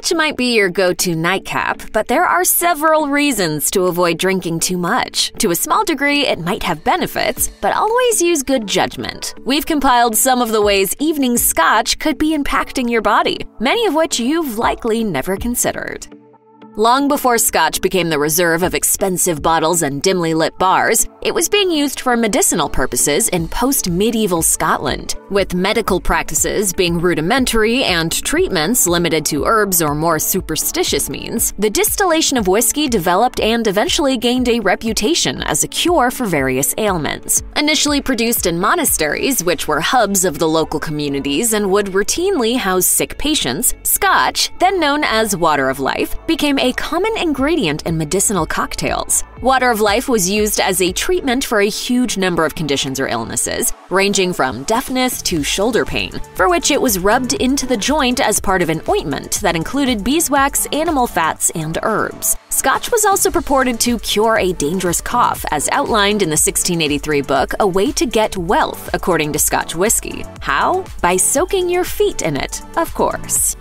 Scotch might be your go-to nightcap, but there are several reasons to avoid drinking too much. To a small degree, it might have benefits, but always use good judgment. We've compiled some of the ways evening Scotch could be impacting your body, many of which you've likely never considered. Long before Scotch became the reserve of expensive bottles and dimly lit bars, it was being used for medicinal purposes in post-medieval Scotland, with medical practices being rudimentary and treatments limited to herbs or more superstitious means. The distillation of whiskey developed and eventually gained a reputation as a cure for various ailments. Initially produced in monasteries, which were hubs of the local communities and would routinely house sick patients, Scotch, then known as water of life, became a common ingredient in medicinal cocktails. Water of life was used as a treatment for a huge number of conditions or illnesses, ranging from deafness to shoulder pain, for which it was rubbed into the joint as part of an ointment that included beeswax, animal fats, and herbs. Scotch was also purported to cure a dangerous cough, as outlined in the 1683 book A Way to Get Wealth, according to Scotch whiskey. How? By soaking your feet in it, of course.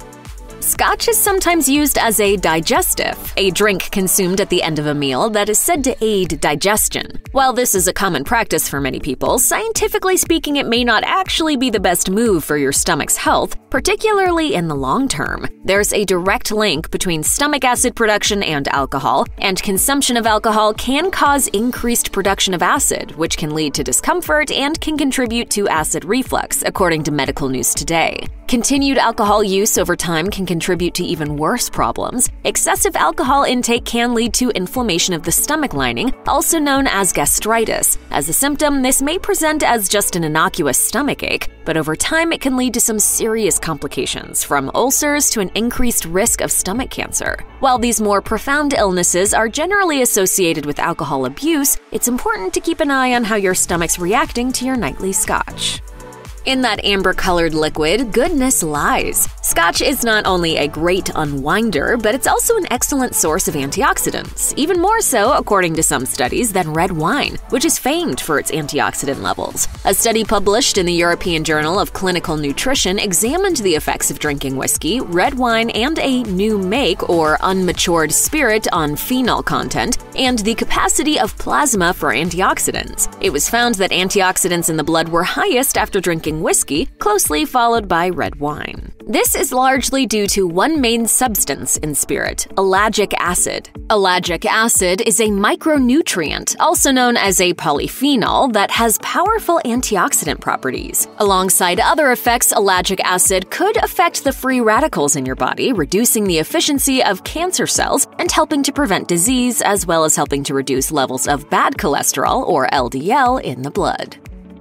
Scotch is sometimes used as a digestive, a drink consumed at the end of a meal that is said to aid digestion. While this is a common practice for many people, scientifically speaking, it may not actually be the best move for your stomach's health, particularly in the long term. There's a direct link between stomach acid production and alcohol, and consumption of alcohol can cause increased production of acid, which can lead to discomfort and can contribute to acid reflux, according to Medical News Today. Continued alcohol use over time can contribute to even worse problems. Excessive alcohol intake can lead to inflammation of the stomach lining, also known as gastritis. As a symptom, this may present as just an innocuous stomachache, but over time it can lead to some serious complications, from ulcers to an increased risk of stomach cancer. While these more profound illnesses are generally associated with alcohol abuse, it's important to keep an eye on how your stomach's reacting to your nightly Scotch. In that amber-colored liquid, goodness lies. Scotch is not only a great unwinder, but it's also an excellent source of antioxidants, even more so, according to some studies, than red wine, which is famed for its antioxidant levels. A study published in the European Journal of Clinical Nutrition examined the effects of drinking whiskey, red wine, and a new make or unmatured spirit on phenol content, and the capacity of plasma for antioxidants. It was found that antioxidants in the blood were highest after drinking whiskey, closely followed by red wine. This is largely due to one main substance in spirit, ellagic acid. Ellagic acid is a micronutrient, also known as a polyphenol, that has powerful antioxidant properties. Alongside other effects, ellagic acid could affect the free radicals in your body, reducing the efficiency of cancer cells and helping to prevent disease, as well as helping to reduce levels of bad cholesterol, or LDL, in the blood.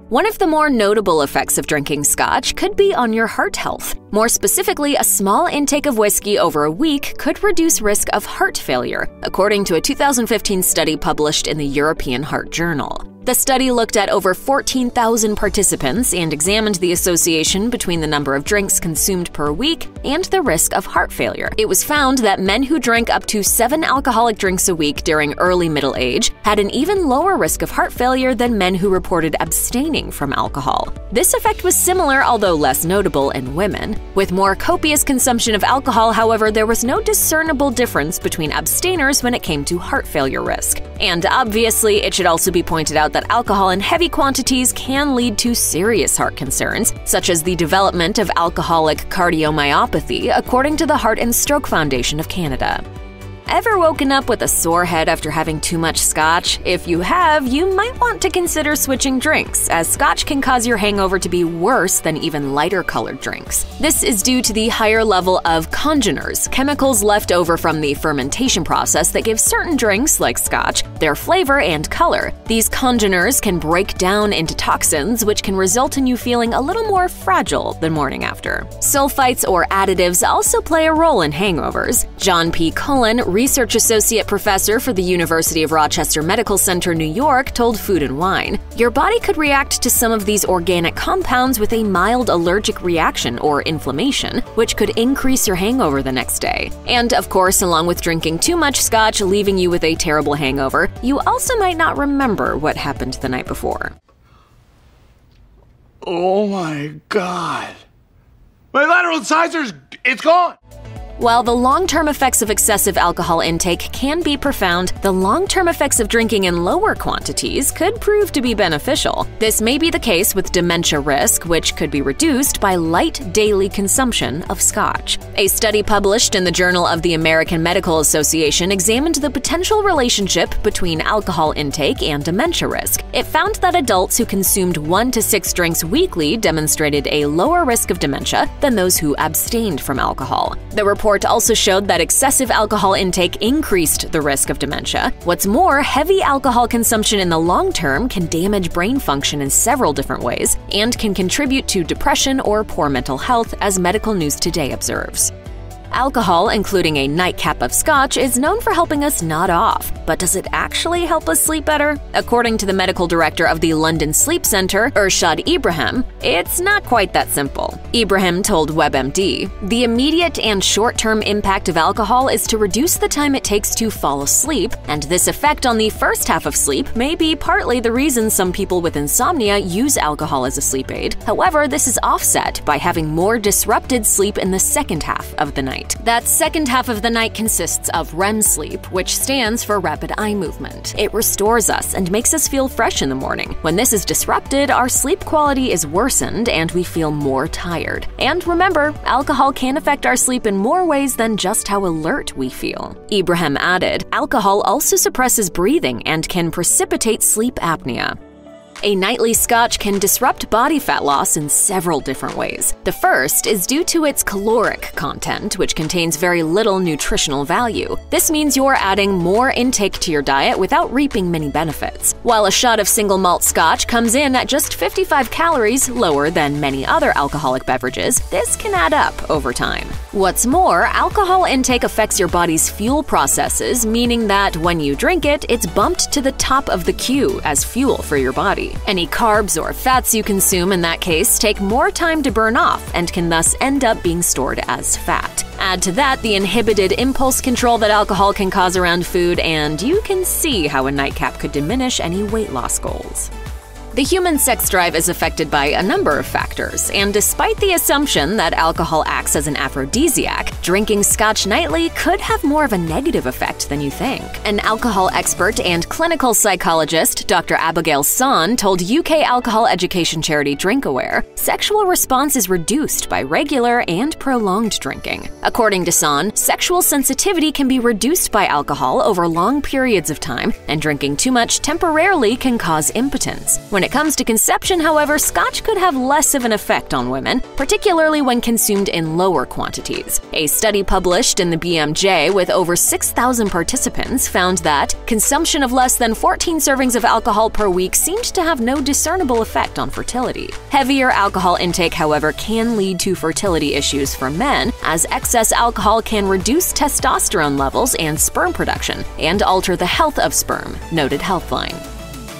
One of the more notable effects of drinking Scotch could be on your heart health. More specifically, a small intake of whiskey over a week could reduce risk of heart failure, according to a 2015 study published in the European Heart Journal. The study looked at over 14,000 participants and examined the association between the number of drinks consumed per week and the risk of heart failure. It was found that men who drank up to 7 alcoholic drinks a week during early middle age had an even lower risk of heart failure than men who reported abstaining from alcohol. This effect was similar, although less notable, in women. With more copious consumption of alcohol, however, there was no discernible difference between abstainers when it came to heart failure risk. And obviously, it should also be pointed out that alcohol in heavy quantities can lead to serious heart concerns, such as the development of alcoholic cardiomyopathy, according to the Heart and Stroke Foundation of Canada. Ever woken up with a sore head after having too much Scotch? If you have, you might want to consider switching drinks, as Scotch can cause your hangover to be worse than even lighter-colored drinks. This is due to the higher level of congeners, chemicals left over from the fermentation process that give certain drinks, like Scotch, their flavor and color. These congeners can break down into toxins, which can result in you feeling a little more fragile the morning after. Sulfites or additives also play a role in hangovers. John P. Cullen, research associate professor for the University of Rochester Medical Center, New York, told Food and Wine, "Your body could react to some of these organic compounds with a mild allergic reaction or inflammation, which could increase your hangover the next day." And of course, along with drinking too much Scotch, leaving you with a terrible hangover, you also might not remember what happened the night before. Oh my God. My lateral incisors, it's gone. While the long-term effects of excessive alcohol intake can be profound, the long-term effects of drinking in lower quantities could prove to be beneficial. This may be the case with dementia risk, which could be reduced by light daily consumption of Scotch. A study published in the Journal of the American Medical Association examined the potential relationship between alcohol intake and dementia risk. It found that adults who consumed 1 to 6 drinks weekly demonstrated a lower risk of dementia than those who abstained from alcohol. The report also showed that excessive alcohol intake increased the risk of dementia. What's more, heavy alcohol consumption in the long term can damage brain function in several different ways and can contribute to depression or poor mental health, as Medical News Today observes. Alcohol, including a nightcap of Scotch, is known for helping us nod off. But does it actually help us sleep better? According to the medical director of the London Sleep Centre, Irshad Ibrahim, it's not quite that simple. Ibrahim told WebMD, "The immediate and short-term impact of alcohol is to reduce the time it takes to fall asleep, and this effect on the first half of sleep may be partly the reason some people with insomnia use alcohol as a sleep aid. However, this is offset by having more disrupted sleep in the second half of the night. That second half of the night consists of REM sleep, which stands for rapid eye movement. It restores us and makes us feel fresh in the morning. When this is disrupted, our sleep quality is worsened and we feel more tired. And remember, alcohol can affect our sleep in more ways than just how alert we feel." Ibrahim added, "Alcohol also suppresses breathing and can precipitate sleep apnea." A nightly Scotch can disrupt body fat loss in several different ways. The first is due to its caloric content, which contains very little nutritional value. This means you're adding more intake to your diet without reaping many benefits. While a shot of single malt Scotch comes in at just 55 calories, lower than many other alcoholic beverages, this can add up over time. What's more, alcohol intake affects your body's fuel processes, meaning that when you drink it, it's bumped to the top of the queue as fuel for your body. Any carbs or fats you consume in that case take more time to burn off and can thus end up being stored as fat. Add to that the inhibited impulse control that alcohol can cause around food, and you can see how a nightcap could diminish any weight loss goals. The human sex drive is affected by a number of factors, and despite the assumption that alcohol acts as an aphrodisiac, drinking Scotch nightly could have more of a negative effect than you think. An alcohol expert and clinical psychologist, Dr. Abigail Son, told UK alcohol education charity DrinkAware, "Sexual response is reduced by regular and prolonged drinking." According to Son, sexual sensitivity can be reduced by alcohol over long periods of time, and drinking too much temporarily can cause impotence. When it comes to conception, however, Scotch could have less of an effect on women, particularly when consumed in lower quantities. A study published in the BMJ with over 6,000 participants found that consumption of less than 14 servings of alcohol per week seemed to have no discernible effect on fertility. Heavier alcohol intake, however, can lead to fertility issues for men, as excess alcohol can reduce testosterone levels and sperm production and alter the health of sperm, noted Healthline.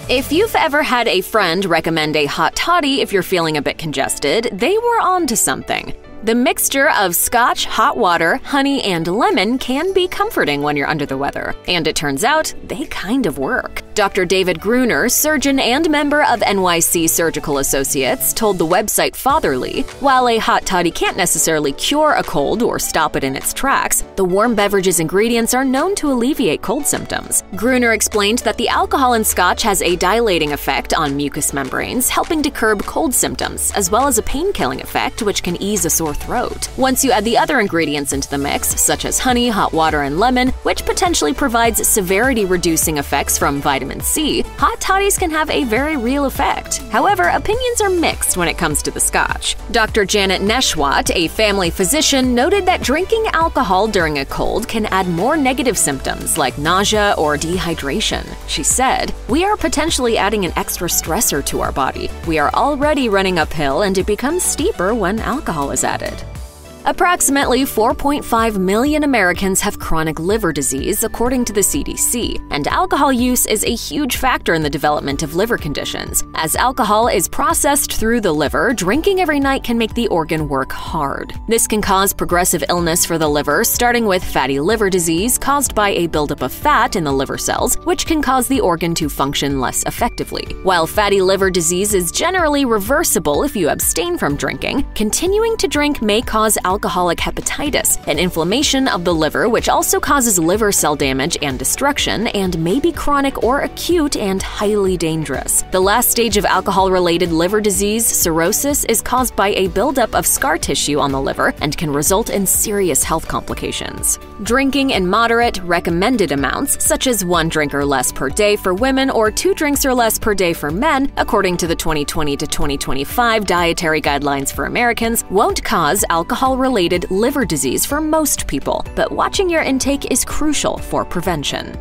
If you've ever had a friend recommend a hot toddy if you're feeling a bit congested, they were onto something. The mixture of Scotch, hot water, honey, and lemon can be comforting when you're under the weather. And it turns out, they kind of work. Dr. David Gruner, surgeon and member of NYC Surgical Associates, told the website Fatherly, "While a hot toddy can't necessarily cure a cold or stop it in its tracks, the warm beverage's ingredients are known to alleviate cold symptoms." Gruner explained that the alcohol in Scotch has a dilating effect on mucous membranes, helping to curb cold symptoms, as well as a pain-killing effect which can ease a sore throat. Once you add the other ingredients into the mix, such as honey, hot water, and lemon, which potentially provides severity-reducing effects from vitamin C, hot toddies can have a very real effect. However, opinions are mixed when it comes to the Scotch. Dr. Janet Neshwat, a family physician, noted that drinking alcohol during a cold can add more negative symptoms like nausea or dehydration. She said, "We are potentially adding an extra stressor to our body. We are already running uphill, and it becomes steeper when alcohol is added." Approximately 4.5 million Americans have chronic liver disease, according to the CDC, and alcohol use is a huge factor in the development of liver conditions. As alcohol is processed through the liver, drinking every night can make the organ work hard. This can cause progressive illness for the liver, starting with fatty liver disease caused by a buildup of fat in the liver cells, which can cause the organ to function less effectively. While fatty liver disease is generally reversible if you abstain from drinking, continuing to drink may cause alcoholic hepatitis, an inflammation of the liver which also causes liver cell damage and destruction, and may be chronic or acute and highly dangerous. The last stage of alcohol-related liver disease, cirrhosis, is caused by a buildup of scar tissue on the liver and can result in serious health complications. Drinking in moderate, recommended amounts, such as 1 drink or less per day for women or 2 drinks or less per day for men, according to the 2020 to 2025 Dietary Guidelines for Americans, won't cause alcohol-related liver disease for most people, but watching your intake is crucial for prevention.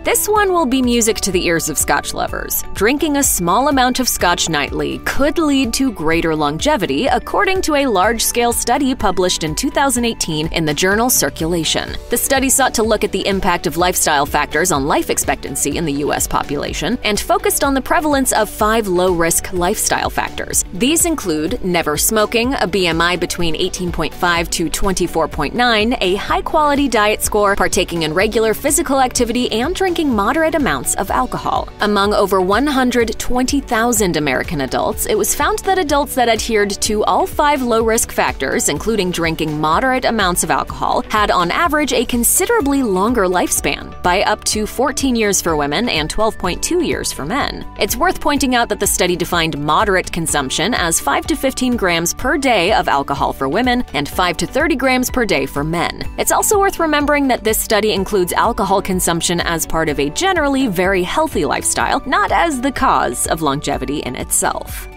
This one will be music to the ears of Scotch lovers. Drinking a small amount of Scotch nightly could lead to greater longevity, according to a large-scale study published in 2018 in the journal Circulation. The study sought to look at the impact of lifestyle factors on life expectancy in the U.S. population and focused on the prevalence of 5 low-risk lifestyle factors. These include never smoking, a BMI between 18.5 to 24.9, a high-quality diet score, partaking in regular physical activity, and drinking moderate amounts of alcohol. Among over 120,000 American adults, it was found that adults that adhered to all 5 low-risk factors, including drinking moderate amounts of alcohol, had on average a considerably longer lifespan, by up to 14 years for women and 12.2 years for men. It's worth pointing out that the study defined moderate consumption as 5 to 15 grams per day of alcohol for women and 5 to 30 grams per day for men. It's also worth remembering that this study includes alcohol consumption as part of a generally very healthy lifestyle, not as the cause of longevity in itself.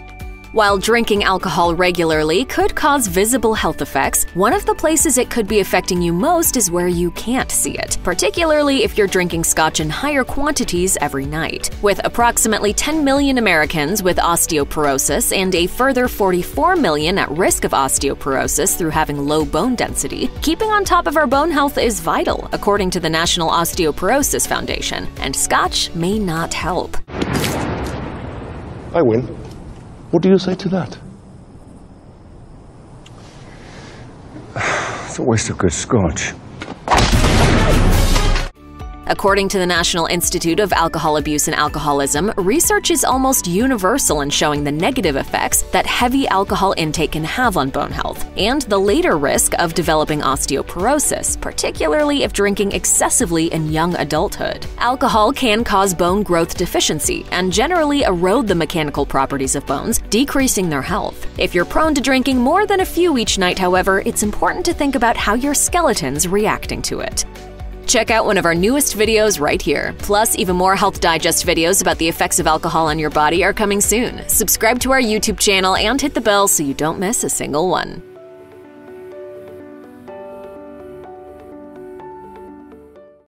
While drinking alcohol regularly could cause visible health effects, one of the places it could be affecting you most is where you can't see it, particularly if you're drinking Scotch in higher quantities every night. With approximately 10 million Americans with osteoporosis and a further 44 million at risk of osteoporosis through having low bone density, keeping on top of our bone health is vital, according to the National Osteoporosis Foundation, and Scotch may not help. I win. What do you say to that? It's a waste of good Scotch. According to the National Institute of Alcohol Abuse and Alcoholism, research is almost universal in showing the negative effects that heavy alcohol intake can have on bone health, and the later risk of developing osteoporosis, particularly if drinking excessively in young adulthood. Alcohol can cause bone growth deficiency and generally erode the mechanical properties of bones, decreasing their health. If you're prone to drinking more than a few each night, however, it's important to think about how your skeleton's reacting to it. Check out one of our newest videos right here. Plus, even more Health Digest videos about the effects of alcohol on your body are coming soon. Subscribe to our YouTube channel and hit the bell so you don't miss a single one.